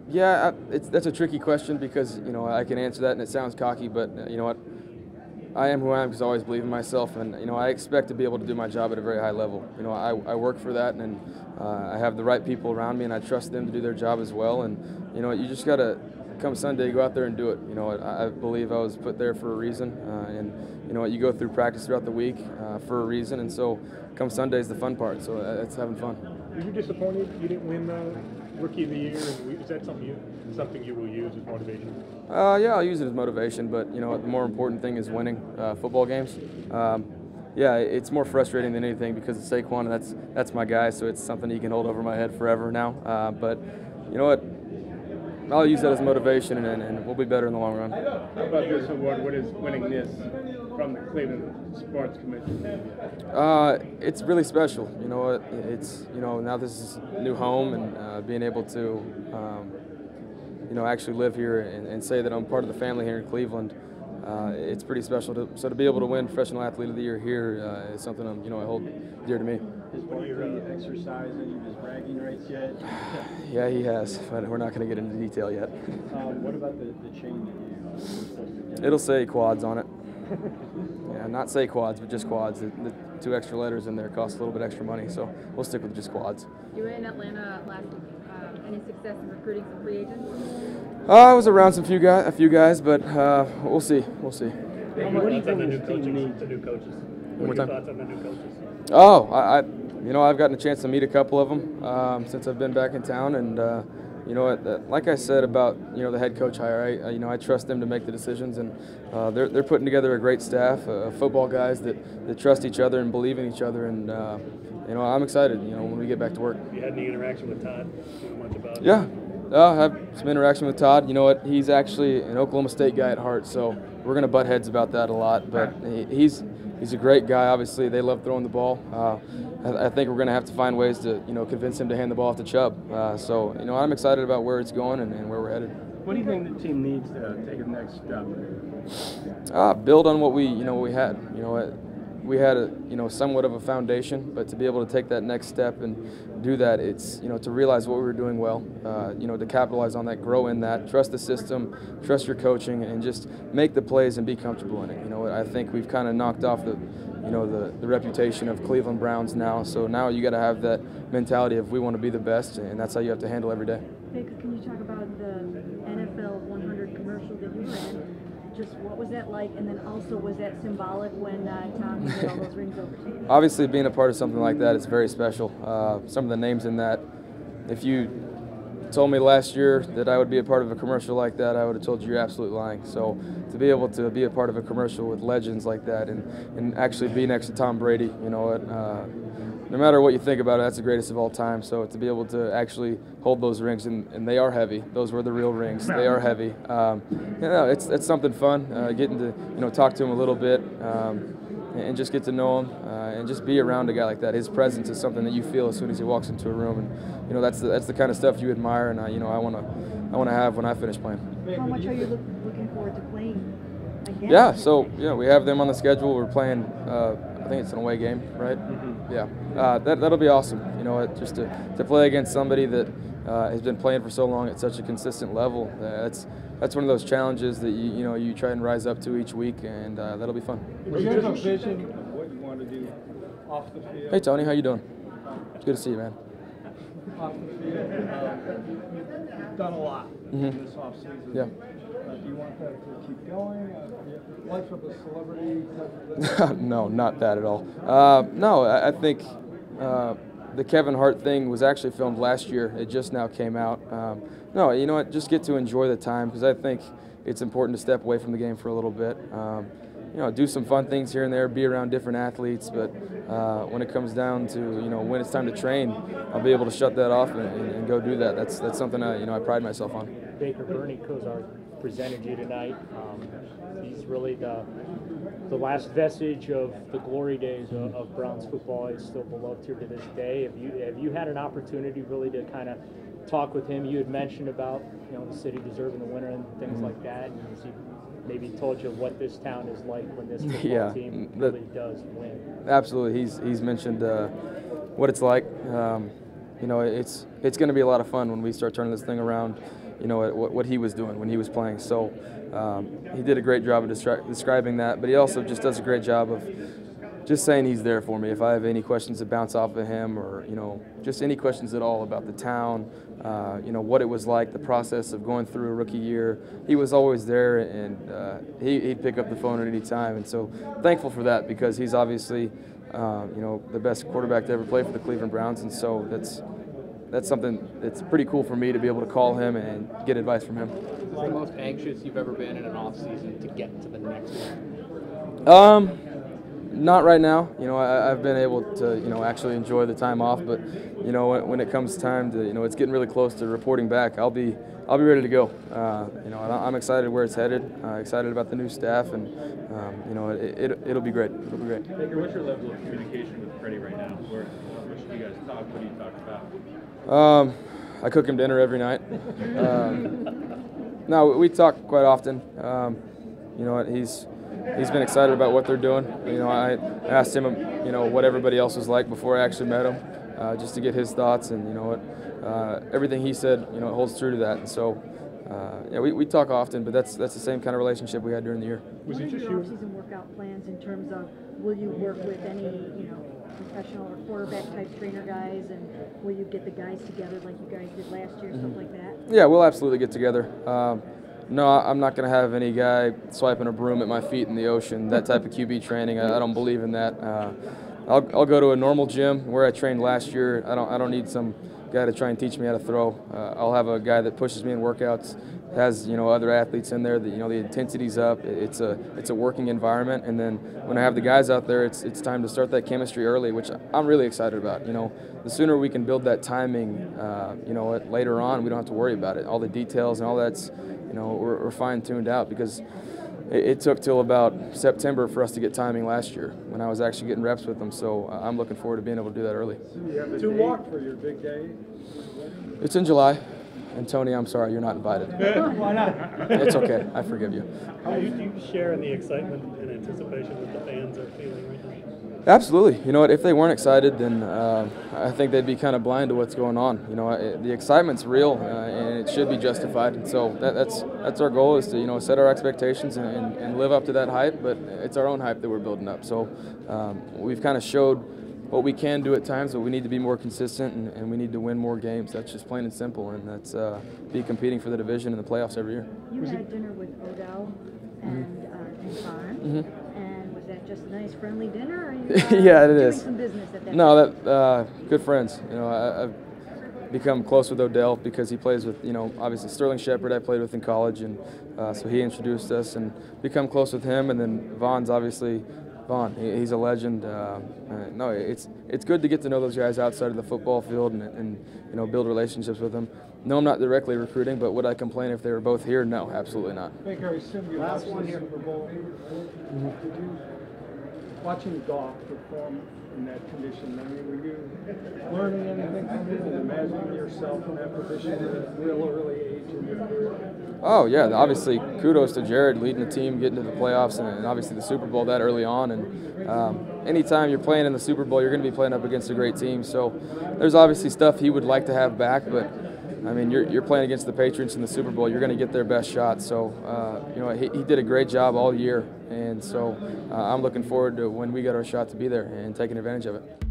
Yeah, that's a tricky question because I can answer that and it sounds cocky, but you know what? I am who I am because I always believe in myself, and I expect to be able to do my job at a very high level. I work for that, and I have the right people around me, and I trust them to do their job as well. And you just gotta come Sunday, go out there and do it. I believe I was put there for a reason, and you go through practice throughout the week for a reason, and so come Sunday is the fun part. So it's having fun. Were you disappointed you didn't win Rookie of the Year? And is that something you will use as motivation? Yeah, I'll use it as motivation, but the more important thing is winning football games. Yeah, it's more frustrating than anything because it's Saquon, and that's my guy, so it's something he can hold over my head forever now. But you know what? I'll use that as motivation, and we'll be better in the long run. How about this award? What is winning this from the Cleveland Sports Commission? It's really special. You know what? It's now this is a new home, and being able to actually live here and say that I'm part of the family here in Cleveland. It's pretty special. So to be able to win Professional Athlete of the Year here is something I hold dear to me. Has Barry exercised any of his bragging rights yet? Yeah, he has, but we're not going to get into detail yet. What about the chain that you It'll say quads on it. Yeah, not say quads, but just quads. The 2 extra letters in there cost a little bit extra money, so we'll stick with just quads. You were in Atlanta last week. Any success in recruiting some free agents? I was around a few guys, but we'll see. We'll see. What do you think this team needs? The new coaches. What are your thoughts on the new coaches? Oh, I've gotten a chance to meet a couple of them since I've been back in town, and like I said about the head coach hire, I trust them to make the decisions, and they're putting together a great staff of football guys that trust each other and believe in each other, and I'm excited. When we get back to work. You had any interaction with Todd? Much about Yeah. I have some interaction with Todd. You know what? He's actually an Oklahoma State guy at heart, so we're going to butt heads about that a lot. But he's a great guy. Obviously, they love throwing the ball. I think we're going to have to find ways to convince him to hand the ball off to Chubb. So I'm excited about where it's going and where we're headed. What do you think the team needs to take the next step? Build on what we had. We had somewhat of a foundation, but to be able to take that next step and do that, it's to realize what we were doing well, to capitalize on that, grow in that, trust the system, trust your coaching, and just make the plays and be comfortable in it. I think we've kind of knocked off the reputation of Cleveland Browns now. So now you got to have that mentality of we want to be the best, and that's how you have to handle every day. Baker, can you talk about the NFL 100 commercial that you ran? Just what was that like, and then also was that symbolic when Tom handed all those rings over to you? Obviously, being a part of something like that is very special. Some of the names in that, if you told me last year that I would be a part of a commercial like that, I would have told you you're absolutely lying. So to be able to be a part of a commercial with legends like that and actually be next to Tom Brady, no matter what you think about it, that's the greatest of all time. So to be able to actually hold those rings, and they are heavy. Those were the real rings. They are heavy. It's something fun, getting to talk to him a little bit and just get to know him and just be around a guy like that. His presence is something that you feel as soon as he walks into a room, and that's the kind of stuff you admire, and I want to have when I finish playing. How much are you looking forward to playing again? Yeah, so we have them on the schedule. We're playing. I think it's an away game, right? Mm-hmm. Yeah, that'll be awesome. Just to play against somebody that has been playing for so long at such a consistent level. That's one of those challenges that you try and rise up to each week, and that'll be fun. Do you have a vision of what you want to do off the field? Hey Tony, how you doing? It's good to see you, man. Off the field, you've done a lot in this offseason. Yeah. Do you want that to keep going? Life of a celebrity type of thing? No, not that at all. No, I think the Kevin Hart thing was actually filmed last year. It just now came out. No, you know what? Just get to enjoy the time, because I think it's important to step away from the game for a little bit. Do some fun things here and there, be around different athletes, but when it comes down to when it's time to train, I'll be able to shut that off and go do that. That's something I pride myself on. Baker, Bernie Kosar presented you tonight. He's really the last vestige of the glory days of Browns football. He's still beloved here to this day. Have you had an opportunity really to kind of talk with him? You had mentioned about the city deserving the winner and things like that. And has he maybe told you what this town is like when this football team really does win? Absolutely. He's mentioned what it's like. you know, it's going to be a lot of fun when we start turning this thing around. You know, what he was doing when he was playing. So he did a great job of describing that, but he also just does a great job of just saying he's there for me. If I have any questions that bounce off of him, or you know, just any questions at all about the town, you know, what it was like, the process of going through a rookie year, he was always there, and he'd pick up the phone at any time. And so thankful for that, because he's obviously you know, the best quarterback to ever play for the Cleveland Browns, and so that's something that's pretty cool for me to be able to call him and get advice from him. Is this the most anxious you've ever been in an off season to get to the next one? Not right now. You know, I've been able to, you know, actually enjoy the time off, but you know, when it comes time to, you know, it's getting really close to reporting back, I'll be ready to go. You know, I'm excited where it's headed. Excited about the new staff, and you know, it'll be great. It'll be great. Baker, what's your level of communication with Freddie right now? How much do you guys talk? What do you talk about? I cook him dinner every night. No, we talk quite often. You know, he's been excited about what they're doing. You know, I asked him, you know, what everybody else was like before I actually met him, just to get his thoughts. And you know what, everything he said, you know, it holds true to that. And so, yeah, we talk often, but that's the same kind of relationship we had during the year. Was it just your off-season workout plans in terms of, will you work with any, you know, professional or quarterback type trainer guys, and will you get the guys together like you guys did last year, stuff like that? Yeah, we'll absolutely get together. No, I'm not going to have any guy swiping a broom at my feet in the ocean, that type of QB training. I don't believe in that. I'll go to a normal gym where I trained last year. I don't need some guy to try and teach me how to throw. I'll have a guy that pushes me in workouts, has, you know, other athletes in there that, you know, the intensity's up. It's a working environment, and then when I have the guys out there, it's time to start that chemistry early, which I'm really excited about. You know, the sooner we can build that timing, you know, later on, we don't have to worry about it. All the details and all that's, you know, we're fine-tuned out, because it took till about September for us to get timing last year when I was actually getting reps with them. So I'm looking forward to being able to do that early. You have to walk for your big day. It's in July. And Tony, I'm sorry, you're not invited. Why not? It's okay. I forgive you. Do you share in the excitement and anticipation that the fans are feeling right now? Absolutely. You know what? If they weren't excited, then I think they'd be kind of blind to what's going on. You know, the excitement's real, and it should be justified. And so that's our goal, is to, you know, set our expectations and live up to that hype. But it's our own hype that we're building up. So we've kind of showed what we can do at times, but we need to be more consistent, and we need to win more games. That's just plain and simple, and that's be competing for the division and the playoffs every year. You had dinner with Odell and Vaughn, and was that just a nice friendly dinner, or are you yeah, it doing is. some business at that No, point? that good friends. You know, I've become close with Odell because he plays with, you know, obviously Sterling Shepard I played with in college, and so he introduced us, and become close with him. And then Vaughn's obviously Vaughn. He's a legend. No, it's good to get to know those guys outside of the football field, and you know, build relationships with them. No, I'm not directly recruiting, but would I complain if they were both here? No, absolutely not. Baker, I assume you watched the Super Bowl. Did you, watching Goff perform in that condition, I mean, were you learning anything from him and imagining yourself in that position at a real early age in your career? Oh, yeah, obviously kudos to Jared leading the team, getting to the playoffs, and obviously the Super Bowl that early on. And anytime you're playing in the Super Bowl, you're going to be playing up against a great team. So there's obviously stuff he would like to have back, but I mean, you're playing against the Patriots in the Super Bowl. You're going to get their best shot. So, you know, he did a great job all year. And so I'm looking forward to when we get our shot to be there and taking advantage of it.